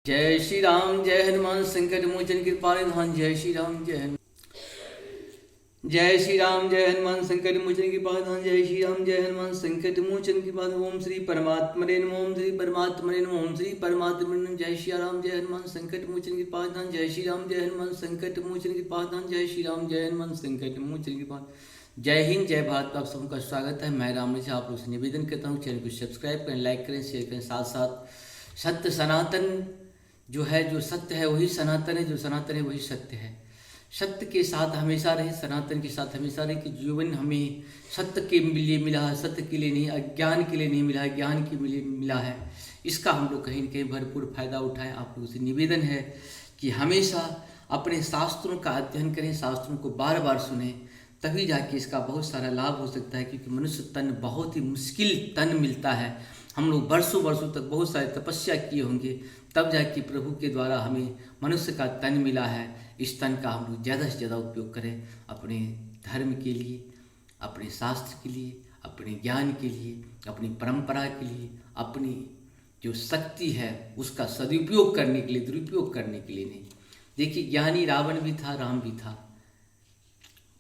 जय श्री राम जय हनुमान संकट मोचन कृपा निधान। जय श्री राम जय हनुमान। जय श्री राम जय हनुमान संकट मोचन कृपा निधान। जय श्री राम जय हनुमान संकट मोचन कृपा निधान। ओम श्री परमात्मने नमः। ओम श्री परमात्मने नमः। ओम श्री परमात्मने नमः। जय श्री राम जय हनुमान संकट मोचन कृपा निधान। जय श्री राम जय हनुमान संकट मोचन कृपा निधान। जय श्री राम जय हनुमान संकट मोचन कृपा। जय हिंद जय भारत। आप सबका स्वागत है। मैं राम जी आप लोग से निवेदन करता हूँ, चैनल को सब्सक्राइब करें, लाइक करें, शेयर करें। साथ साथ सत्य सनातन जो है, जो सत्य है वही सनातन है, जो सनातन है वही सत्य है। सत्य के साथ हमेशा रहे, सनातन के साथ हमेशा रहे। कि जीवन हमें सत्य के लिए मिला है, सत्य के लिए नहीं, अज्ञान के लिए नहीं मिला है, ज्ञान के लिए मिला है। इसका हम लोग कहीं न कहीं भरपूर फायदा उठाएं। आप लोगों से निवेदन है कि हमेशा अपने शास्त्रों का अध्ययन करें, शास्त्रों को बार बार सुने, तभी जाके इसका बहुत सारा लाभ हो सकता है। क्योंकि मनुष्य तन बहुत ही मुश्किल तन मिलता है। हम लोग वर्षों वर्षों तक बहुत सारी तपस्या किए होंगे, तब जाके प्रभु के द्वारा हमें मनुष्य का तन मिला है। इस तन का हम लोग ज़्यादा से ज़्यादा उपयोग करें अपने धर्म के लिए, अपने शास्त्र के लिए, अपने ज्ञान के लिए, अपनी परंपरा के लिए, अपनी जो शक्ति है उसका सदुपयोग करने के लिए, दुरुपयोग करने के लिए नहीं। देखिए, ज्ञानी रावण भी था, राम भी था।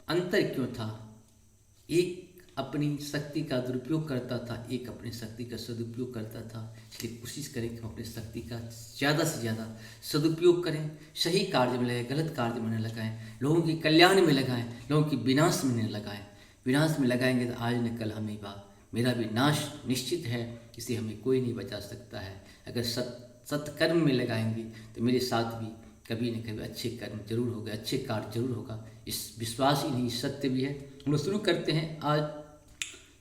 अंतर क्यों था? एक अपनी शक्ति का दुरुपयोग करता था, एक अपनी शक्ति का सदुपयोग करता था। इसलिए कोशिश करें कि हम अपनी शक्ति का ज़्यादा से ज़्यादा सदुपयोग करें, सही कार्य में लगाएं, गलत कार्य में न लगाएं, लोगों के कल्याण में लगाएं, लोगों के विनाश में न लगाएं। विनाश में लगाएंगे तो आज न कल हमें मेरा भी नाश निश्चित है, इसे हमें कोई नहीं बचा सकता है। अगर सत्कर्म में लगाएंगे तो मेरे साथ भी कभी न कभी अच्छे कर्म जरूर होगा, अच्छे कार्य जरूर होगा। इस विश्वास ही नहीं, सत्य भी है। हम लोग शुरू करते हैं आज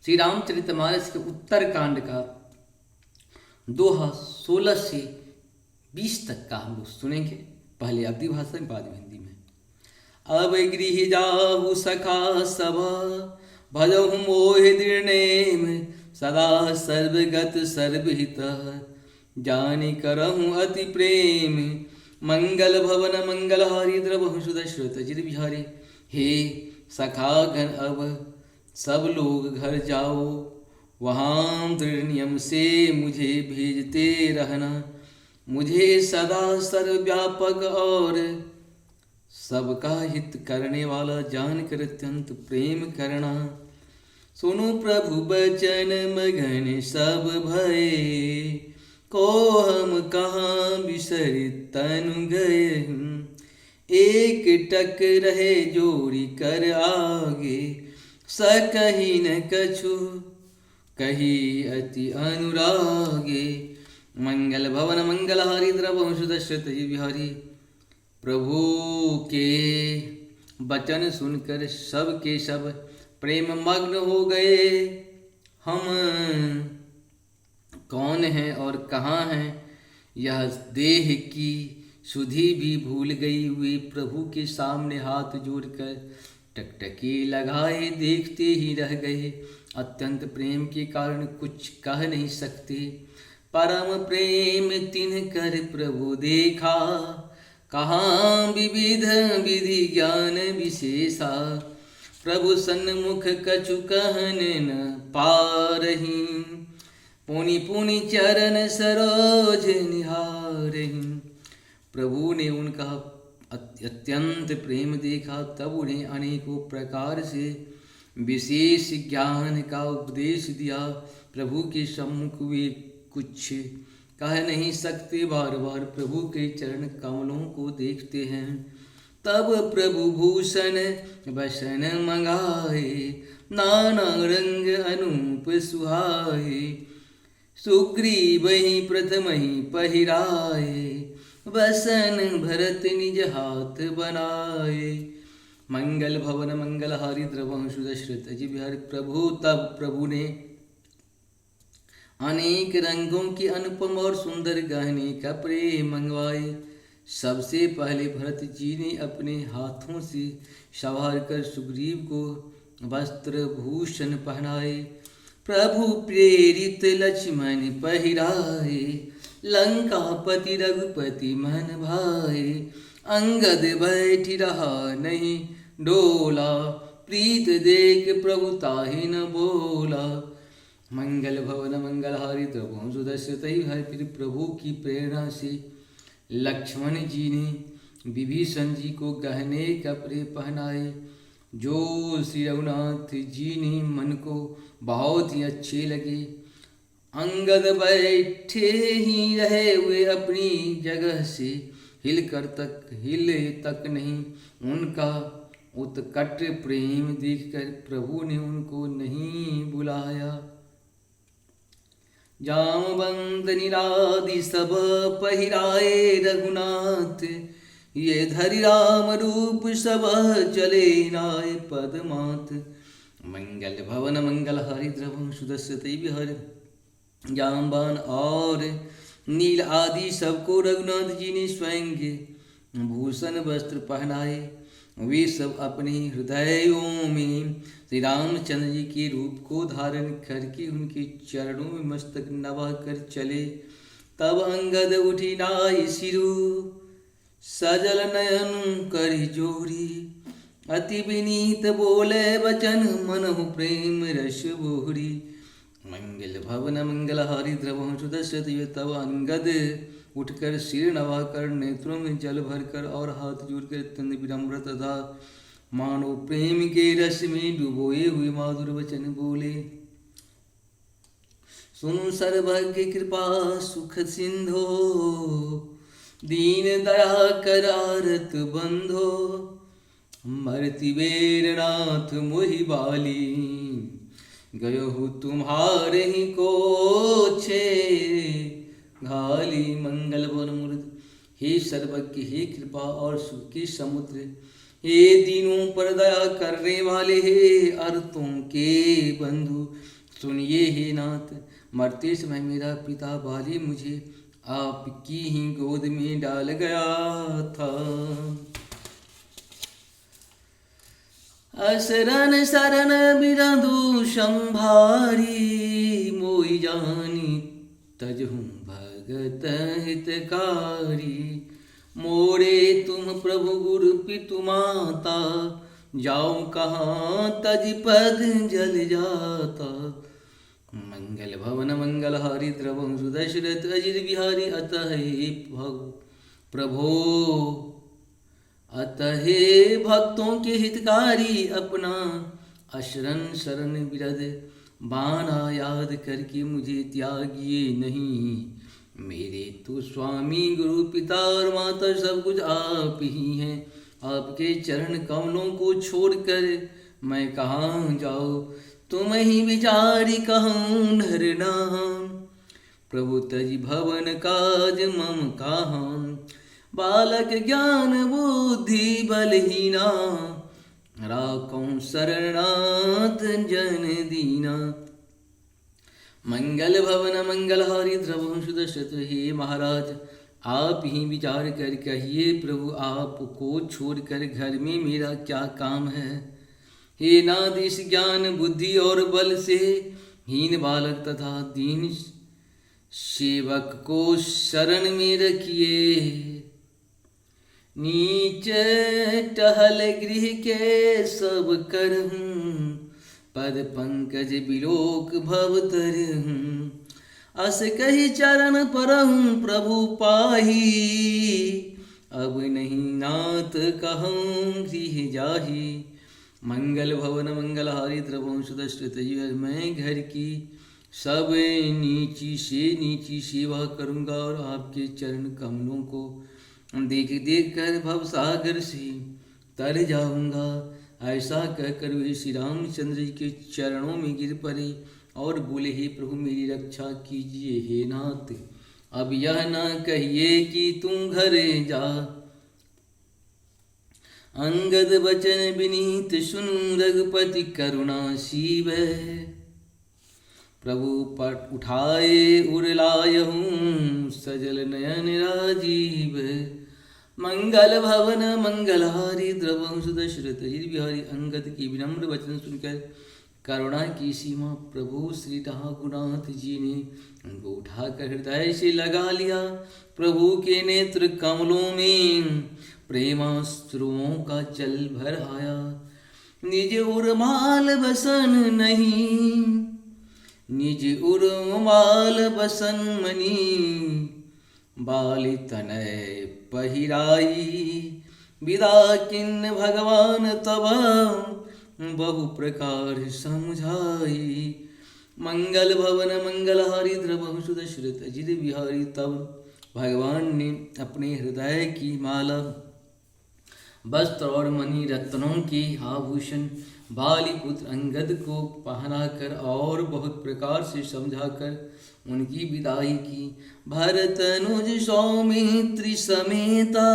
श्री रामचरितमानस के उत्तर कांड का दोहा 16 से 20 तक का हम लोग सुनेंगे। पहले अवधि भाषा में, बाद में हिंदी में। अब गृह जाहु सखा सभा, भजहु मोह दृढ़नेम, सदा सर्वगत सर्वहित, जानि करहु अति प्रेम, मंगल भवन मंगलहारी द्रवहु सुदशरथ जिर बिहारी। हे सखागण अब सब लोग घर जाओ, वहाँ दृढ़ नियम से मुझे भेजते रहना। मुझे सदा सर्वव्यापक और सबका हित करने वाला जानकर अत्यंत प्रेम करना। सुनो प्रभु बचन मगन सब भये, को हम कहाँ बिसर तनु गए। एक टक रहे जोड़ी कर आगे, सकही न कछु कही अति अनुरागे। मंगल भवन मंगलहारी द्रवहु सुदशरथ जी बिहारी। प्रभु के वचन सुनकर सब के सब प्रेम मग्न हो गए। हम कौन हैं और कहाँ हैं, यह देह की सुधि भी भूल गई। हुई प्रभु के सामने हाथ जोड़कर टकटकी लगाए देखते ही रह गए। अत्यंत प्रेम के कारण कुछ कह नहीं सकते। परम प्रेम तिन्ह कर प्रभु देखा, कहाँ विविध विधि ज्ञान विशेषा। प्रभु सन्मुख कछु कहन न पारही, पुनि पुनि चरण सरोज निहारही। प्रभु ने उनका अत्यंत प्रेम देखा, तब उन्हें अनेकों प्रकार से विशेष ज्ञान का उपदेश दिया। प्रभु के सम्मुख वे कुछ कह नहीं सकते, बार बार प्रभु के चरण कमलों को देखते हैं। तब प्रभु भूषण वसन मंगाए, नाना रंग अनूप सुहाए। सुग्रीव ही प्रथम ही पहिराए, वसन भरत निज हाथ बनाए। मंगल भवन मंगलहारी द्रवहु सुदशरथ जी बिहारी। तब प्रभु ने अनेक रंगों के अनुपम और सुंदर गहने कपड़े मंगवाए। सबसे पहले भरत जी ने अपने हाथों से संवार कर सुग्रीव को वस्त्र भूषण पहनाए। प्रभु प्रेरित लक्ष्मण पहिराए, लंकापति रघुपति मन भाए। अंगद बैठ रहा नहीं डोला, प्रीत देख प्रभु ताहि न बोला। मंगल भवन मंगलहारी द्रवहु सुदशरथ हरि। फिर प्रभु की प्रेरणा से लक्ष्मण जी ने विभीषण जी को गहने कपड़े पहनाए, जो श्री रघुनाथ जी ने मन को बहुत ही अच्छे लगे। अंगद बैठे ही रहे हुए अपनी जगह से हिले तक नहीं। उनका उत्कट प्रेम देखकर प्रभु ने उनको नहीं बुलाया। जामवंत निरादि सब पहिराए रघुनाथ, ये धरि राम रूप सब चले नाय पदमात। मंगल भवन मंगल हरि द्रवं सुदस्यते विहर। जामवान और नील आदि सबको रघुनाथ जी ने स्वयं भूषण वस्त्र पहनाए। वे सब अपने हृदयों में श्री रामचंद्र जी के रूप को धारण करके उनके चरणों में मस्तक नवा कर चले। तब अंगद उठी नाई सिरु, सजल नयन कर जोरी। अति विनीत बोले वचन, मनहु प्रेम रस बोहरी। मंगल भवन मंगल हारी द्रवं सुदस्यते। तब अंगद उठकर सिर नवाकर, नेत्रों में जल भरकर और हाथ जोड़कर अत्यंत विनम्र तथा मानो प्रेम के रस में डुबोए हुए माधुर वचन बोले। सुनु सर्वज्ञ कृपा सुख सिंधो, दीन दया करारत बंधो। मरति बेर नाथ मोहि बाली, गयो तुम्हारे ही को छे घाली। मंगल वन मूर्त, हे सर्वज्ञ, हे कृपा और सुख के समुद्र, हे दीनों पर दया करने वाले, हे अर्थों के बंधु, सुनिए हे नाथ। मरते समय मेरा पिता बाली मुझे आपकी ही गोद में डाल गया था। असरन शरण बिरंदु संभारी, मोई जानी तजहूँ भगत हितकारी। मोरे तुम प्रभु गुरु पितु माता, जाऊं कहाँ तज पद जल जाता। मंगल भवन मंगल हारी द्रवं सुदशरथ अजित बिहारी। अतः भक्तों के हितकारी, अपना अशरण शरण बिरद बाना याद करके मुझे त्यागिए नहीं। मेरे तो स्वामी गुरु पिता और माता सब कुछ आप ही हैं। आपके चरण कमलों को छोड़कर मैं कहाँ जाऊँ, तुम ही विचारी कहूँ नर नाम। प्रभु तज भवन काज मम कहाँ, बालक ज्ञान बुद्धि बलहीना। राखूं शरणाथ जन दीना। मंगल भवन मंगल हारी द्रवं सुदशरथ। हे महाराज, आप ही विचार कर कहिए, प्रभु आपको छोड़कर घर में मेरा क्या काम है। हे नाथ, इस ज्ञान बुद्धि और बल से हीन बालक तथा दीन सेवक को शरण में रखिए। नीच टहल गृह के सब करहूँ, पद पंकज बिलोक भव तरहूँ। अस कही चरण परहूँ प्रभु पाही, अब नहीं नाथ कहूँ गृह जाही। मंगल भवन मंगल हारी द्रवं सुदशरथ। मैं घर की सब नीची से नीची सेवा करूँगा और आपके चरण कमलों को देख देख कर भवसागर से तर जाऊंगा। ऐसा कहकर वे श्री रामचंद्र जी के चरणों में गिर पड़े और बोले, हे प्रभु मेरी रक्षा कीजिए। हे नाथ, अब यह ना कहिए कि तुम घर जा। अंगद बचन विनीत सुनु, रघुपति करुणा सीव। प्रभु पट उठाए उड़लायहूँ, सजल नयन राजीव। मंगल भवन मंगल हारी द्रवं सुदशरथ। बिहारी अंगद की विनम्र वचन सुनकर करुणा की सीमा प्रभु श्री रघुनाथ जी ने उनको उठाकर हृदय से लगा लिया। प्रभु के नेत्र कमलों में प्रेमाश्रुओं का जल भर आया। निज उर्माल बसन नहीं, निज उर्माल बसन मनी, बाली तनय पहिराई। विदा किन्न भगवान तब बहु प्रकार समझाई। मंगल भवन मंगलहारी द्रवहु सुदशरथ जिद बिहारी। तब भगवान ने अपने हृदय की माला वस्त्र और मणि रत्नों के आभूषण बाली पुत्र अंगद को पहनाकर और बहुत प्रकार से समझाकर उनकी विदाई की। भरत अनुज सौमित्री समेता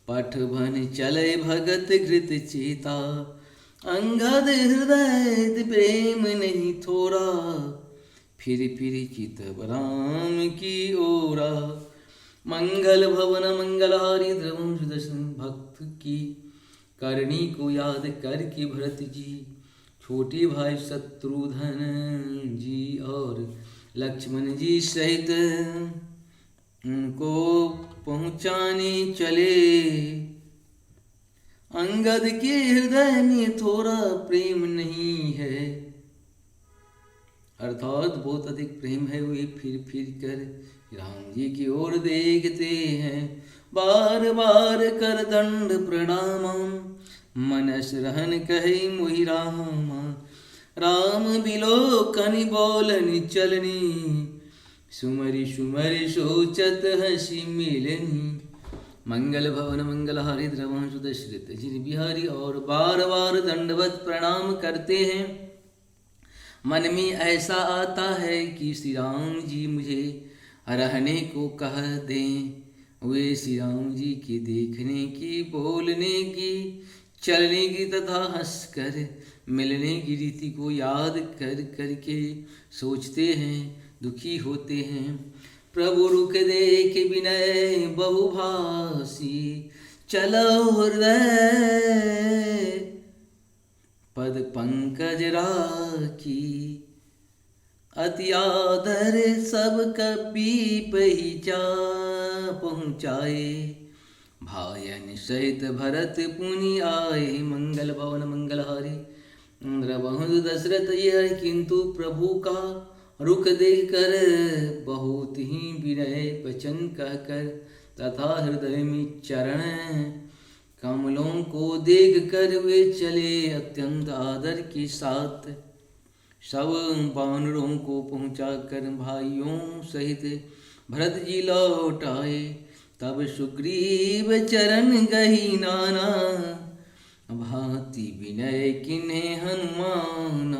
पठभन चले भगत घृत चेता। अंगद हृदय प्रेम नहीं थोड़ा फिर चितव राम की ओरा। मंगल भवन मंगलहारी द्रवम सुदर्शन भक्त की करनी को याद करके भरत जी छोटे भाई शत्रुघ्न जी और लक्ष्मण जी सहित उनको पहुँचाने चले। अंगद के हृदय में थोड़ा प्रेम नहीं है, अर्थात बहुत अधिक प्रेम है। वे फिर कर राम जी की ओर देखते हैं। बार बार कर दंड प्रणाम मनस रहन कहे मोहि रामा। राम बिलोकनि बोलनि चलनी सुमरि सुमरि सोचत हंसी मिलनी। मंगल भवन मंगलहारी द्रवहु सुदशरथ जिद बिहारी। और बार बार दंडवत प्रणाम करते हैं। मन में ऐसा आता है कि श्री राम जी मुझे रहने को कह दें। वे श्री राम जी की देखने की, बोलने की, चलने की तथा हंसकर मिलने की रीति को याद कर करके सोचते हैं, दुखी होते हैं। प्रभु रुख देख विनय बहुभाषी चलो हृदय पद पंकज राखी। अति आदर सब कपि पहिचा पहुँचाए। भायन सहित भरत पुनि आए। मंगल भवन मंगलहारी द्रवहु दशरथ यह। किंतु प्रभु का रुख देख कर बहुत ही विनय वचन कहकर तथा हृदय में चरण कमलों को देख कर वे चले अत्यंत आदर के साथ। सब वानरों को पहुँचाकर भाइयों सहित भरत जी लौट आए। तब सुग्रीव चरण गही नाना भांति विनय किन्हे हनुमान।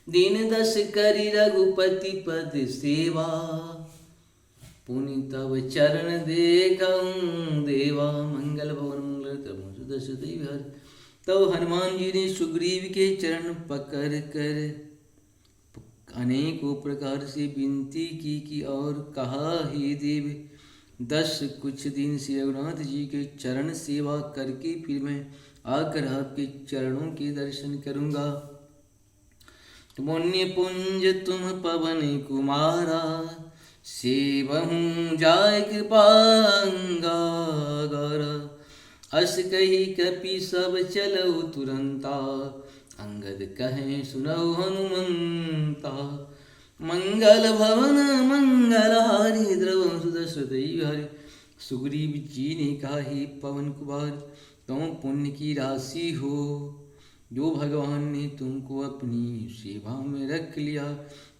दिन दस करि रघुपति पद सेवा पुनि तब चरण देखऊं देवा। मंगल भवन मंगल क्रम सुदशरथ विहार। तब हनुमान जी ने सुग्रीव के चरण पकड़ कर अनेकों प्रकार से विनती की और कहा, हे देव, 10 कुछ दिन श्री रघुनाथ जी के चरण सेवा करके फिर मैं आकर आपके चरणों के दर्शन करूँगा। पुण्य पुंज तुम पवन कुमारा सेवहूँ जाय कृपांगा। अस कही कपि सब चलो तुरंता अंगद कहें सुनौ हनुमंता। मंगल भवन मंगलहारी द्रवहु सुदशरथ विहारी। सुग्रीव जी ने कहा, हे पवन कुमार, तुम पुण्य की राशि हो जो भगवान ने तुमको अपनी सेवा में रख लिया।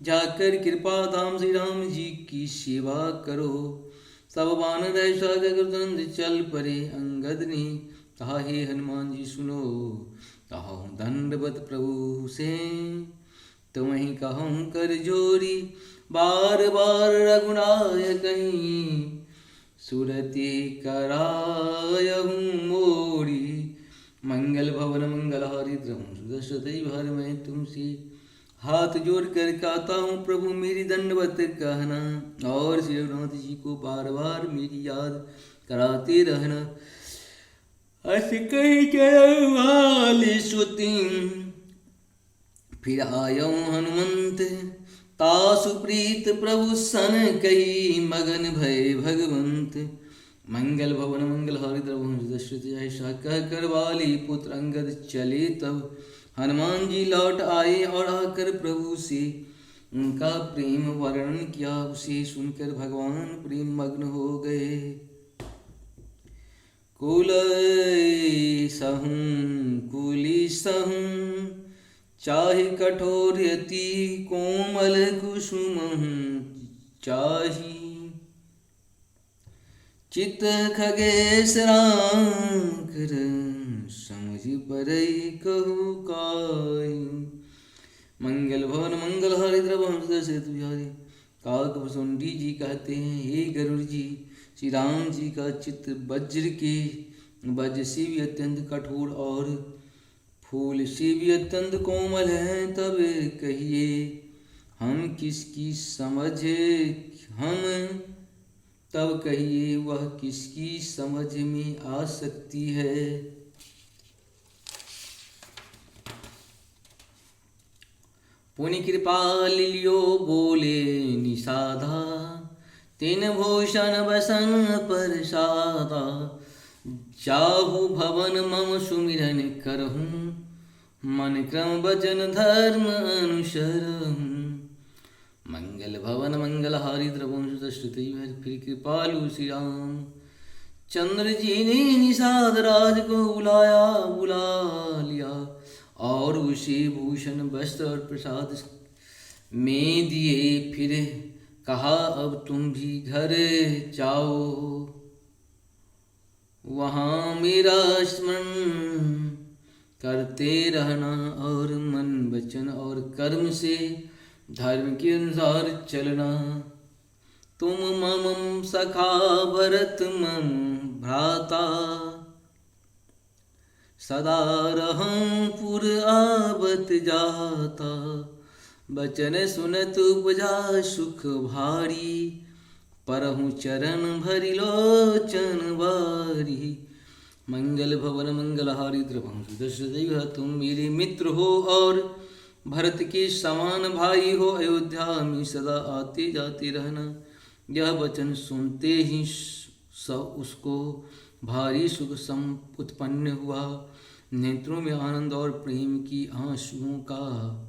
जाकर कृपा धाम श्री राम जी की सेवा करो। सब वानर ऐसा तुरंत चल पड़े। अंगद ने कहा, हे हनुमान जी सुनो, कहूँ दंडवत प्रभु से तुम्हें कहूँ कर जोरी। बार बार रघुनायक कहीं सुरति करायहूँ मोरी। मंगल भवन मंगलहारी द्रवहु सुदशरथ विहारी। मैं तुमसे हाथ जोड़ कर कहता हूँ, प्रभु मेरी दंडवत कहना और श्री रघुनाथ जी को बार बार मेरी याद कराते रहना। अस कही वाली सुती फिर आयो हनुमंत। तासु प्रीत प्रभु सन कही मगन भय भगवंत। मंगल भवन मंगलहारी द्रवहु सुदशरथ ऐसा कहकर वाली पुत्र अंगद चले। तब हनुमान जी लौट आए और आकर प्रभु से उनका प्रेम वर्णन किया। उसे सुनकर भगवान प्रेम मग्न हो गए। कुलिसहं चाहि कठोर यति कोमल कुसुमं चाहि चित खगेशराकर समझ परई कहु काई। मंगल भवन मंगल हरिद्र सेतु बिहारी। काकभुसुंडी जी कहते हैं, हे गरुड़ जी, श्री राम जी का चित्त वज्र से भी अत्यंत कठोर और फूल से भी अत्यंत कोमल है। तब कहिए वह किसकी समझ में आ सकती है। पुनि कृपा लियो बोले निषादा, तिन भूषण बसन पर सादा। जाहु भवन मम सुमिरन करहूँ, मन क्रम वचन धर्म अनुसरहूँ। मंगल भवन मंगल हारी द्रवंश श्रुति। फिर कृपालु श्री राम चंद्र जी ने निषाद राज को बुला लिया और उसे भूषण वस्त्र और प्रसाद में दिए। फिर कहा, अब तुम भी घर जाओ, वहाँ मेरा स्मरण करते रहना और मन वचन और कर्म से धर्म के अनुसार चलना। तुम मम सखा भरत मम भ्राता, सदा रहं पुर आवत जाता। बचन सुनत उपजा सुख भारी, परहु चरण भरि लोचन बारी। मंगल भवन मंगल हारी द्रवंश दशरथ। तुम मेरे मित्र हो और भरत के समान भाई हो। अयोध्या में सदा आते जाते रहना। यह वचन सुनते ही उसको भारी सुख उत्पन्न हुआ। नेत्रों में आनंद और प्रेम की आंसुओं का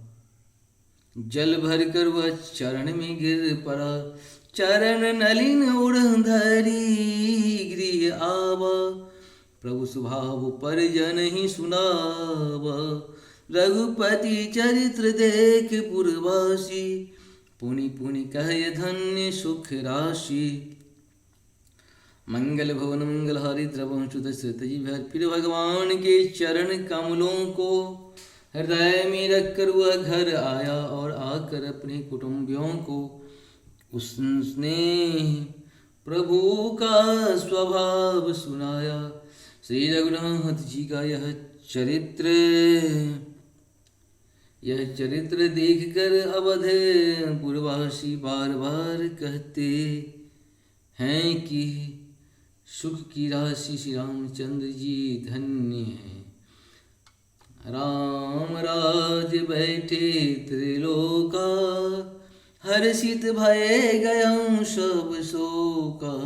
जल भरकर वह चरण में गिर पड़ा। चरण नलिन उड़धरी गृह आवा, प्रभु स्वभाव परिजन ही सुनावा। रघुपति चरित्र देख पुरवासी, पुनि पुनि कहे धन्य सुख राशि। मंगल भवन मंगल हरि द्रवंश दशरथ। फिर भगवान के चरण कमलों को हृदय में रखकर वह घर आया और आकर अपने कुटुंबियों को उसने प्रभु का स्वभाव सुनाया। श्री रघुनाथ जी का यह चरित्र देखकर अवधपुरवासी बार बार कहते हैं कि सुख की राशि श्री रामचंद्र जी धन्य हैं। राम राज बैठे त्रिलोका, हर्षित भय गयं सब शोका।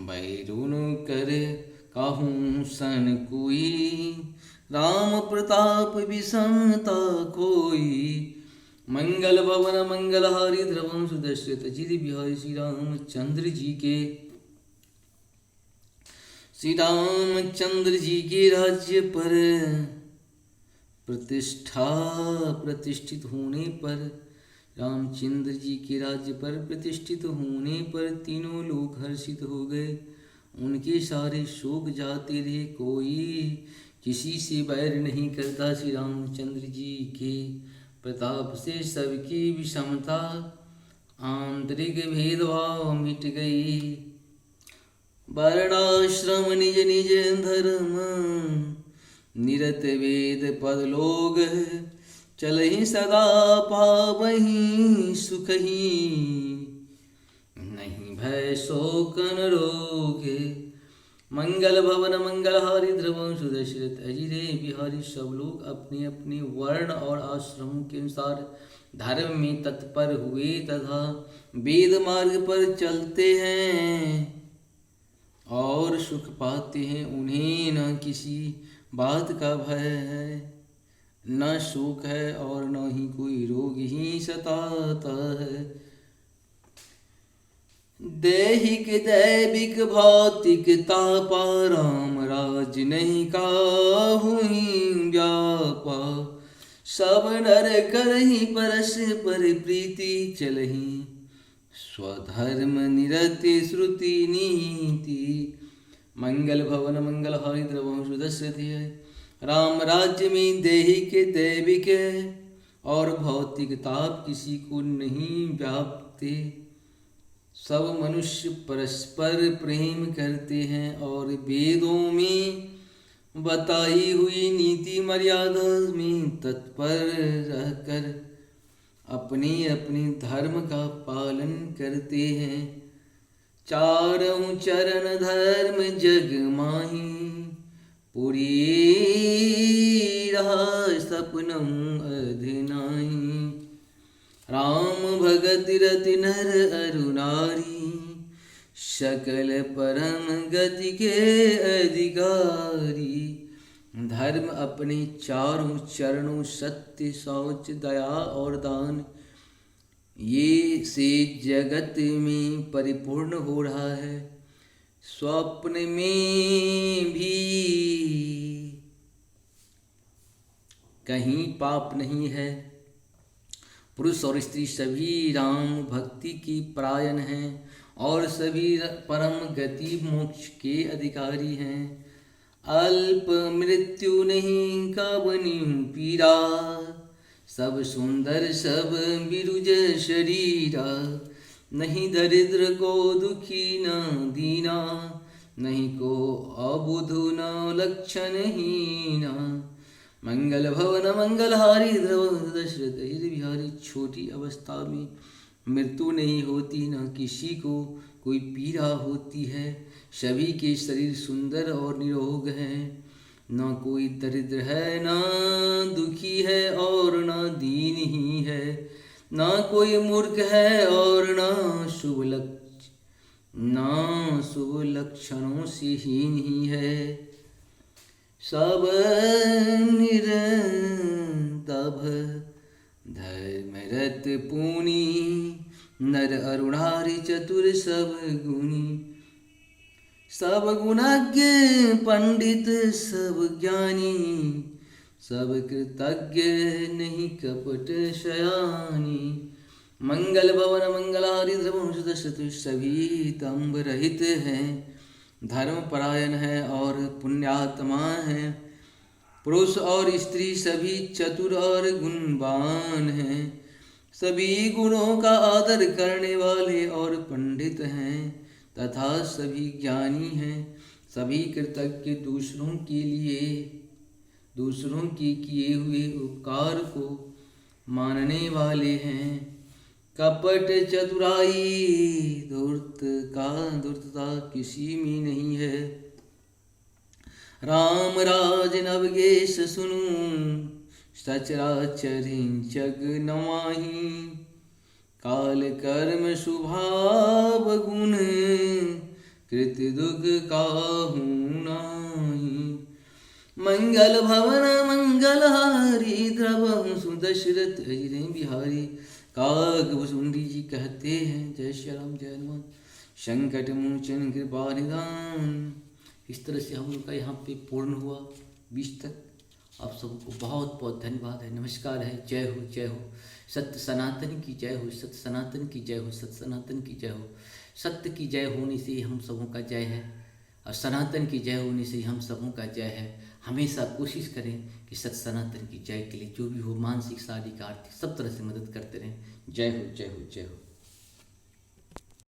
बैरुन कर कहूँ सन कोई, राम प्रताप विषमता कोई। मंगल भवन मंगल हारी द्रवंश दशरथ जी बिहारी। श्री रामचंद्र जी के राज्य पर प्रतिष्ठित होने पर, रामचंद्र जी के राज्य पर प्रतिष्ठित होने पर तीनों लोग हर्षित हो गए। उनके सारे शोक जाते रहे, कोई किसी से बैर नहीं करता। श्री रामचंद्र जी के प्रताप से सबकी विषमता आंतरिक भेदभाव मिट गई। वर्णाश्रम निज निज धर्म, निरत वेद पद लोग। चलहि सदा पावहि सुख ही, नहीं भय शोकन रोगे। मंगल भवन मंगल हारी द्रवंश दशरथ अजिरे बिहारी। सब लोग अपने अपने वर्ण और आश्रमों के अनुसार धर्म में तत्पर हुए तथा वेद मार्ग पर चलते हैं और सुख पाते हैं। उन्हें न किसी बात का भय है। न शोक है और न ही कोई रोग ही सताता है। दैहिक दैविक भौतिक तापा राम राज नहीं काहू व्यापा। सब नर करहि परस्पर प्रीति चलहि स्वधर्म निरति श्रुति नीति। मंगल भवन मंगल हारि द्रवहु सुदशरथि है। राम राज्य में दैहिक दैविक और भौतिक ताप किसी को नहीं व्यापते। सब मनुष्य परस्पर प्रेम करते हैं और वेदों में बताई हुई नीति मर्यादा में तत्पर रहकर अपने अपने धर्म का पालन करते हैं। चारों चरण धर्म जग माही पुरी रहा सपनम अधनाही। राम भगत रति नर अरु नारी सकल परम गति के अधिकारी। धर्म अपने चारों चरणों सत्य शौच दया और दान ये से जगत में परिपूर्ण हो रहा है। स्वप्न में भी कहीं पाप नहीं है। पुरुष और स्त्री सभी राम भक्ति की परायण हैं और सभी परम गति मोक्ष के अधिकारी हैं। अल्प मृत्यु नहीं काबनी पीरा सब सुंदर सब बिरुज शरीरा। नहीं दरिद्र को दुखी न दीना नहीं को अबुधु न लक्षण हीना। मंगल भवन मंगल हारी द्रव दशरथ बिहारी। छोटी अवस्था में मृत्यु नहीं होती न किसी को कोई पीड़ा होती है। सभी के शरीर सुंदर और निरोग हैं। न कोई दरिद्र है न दुखी है और न दीन ही है। न कोई मूर्ख है और न शुभ लक्षणों से हीन ही है। सब निरंतभ धर्मरत पुनि नर अरुणारि चतुर सब गुणी। सब गुणज्ञ पंडित सब ज्ञानी सब कृतज्ञ नहीं कपट शयानी। मंगल भवन मंगलारि ध्रुव दशरथ सभी दंभ रहित हैं। धर्म परायण है और पुण्यात्मा है। पुरुष और स्त्री सभी चतुर और गुणवान हैं। सभी गुणों का आदर करने वाले और पंडित हैं तथा सभी ज्ञानी हैं। सभी कृतज्ञ दूसरों के किए हुए उपकार को मानने वाले हैं। कपट चतुराई धूर्तता किसी में नहीं है। राम राज नवगेश सुनु सचराचर जग नवाही। काल कर्म स्वभाव गुण कृत दुख काहू नाही। मंगल भवन मंगल हारी द्रवहु सुदशरथ अजिरे बिहारी। काकभुसुंडी जी कहते हैं जय श्री राम जय हनुमान संकट मोचन कृपा निधान। इस तरह से हम लोग का यहाँ पे पूर्ण हुआ 20 तक। आप सबको बहुत बहुत धन्यवाद है, नमस्कार है। जय हो जय हो। सत्य सनातन की जय हो, सत्य सनातन की जय हो, सत्य सनातन की जय हो। सत्य की जय होने से ही हम सबों का जय है और सनातन की जय होने से ही हम सबों का जय है। हमेशा कोशिश करें कि सत्य सनातन की जय के लिए जो भी हो मानसिक शारीरिक आर्थिक सब तरह से मदद करते रहें। जय हो जय हो जय हो।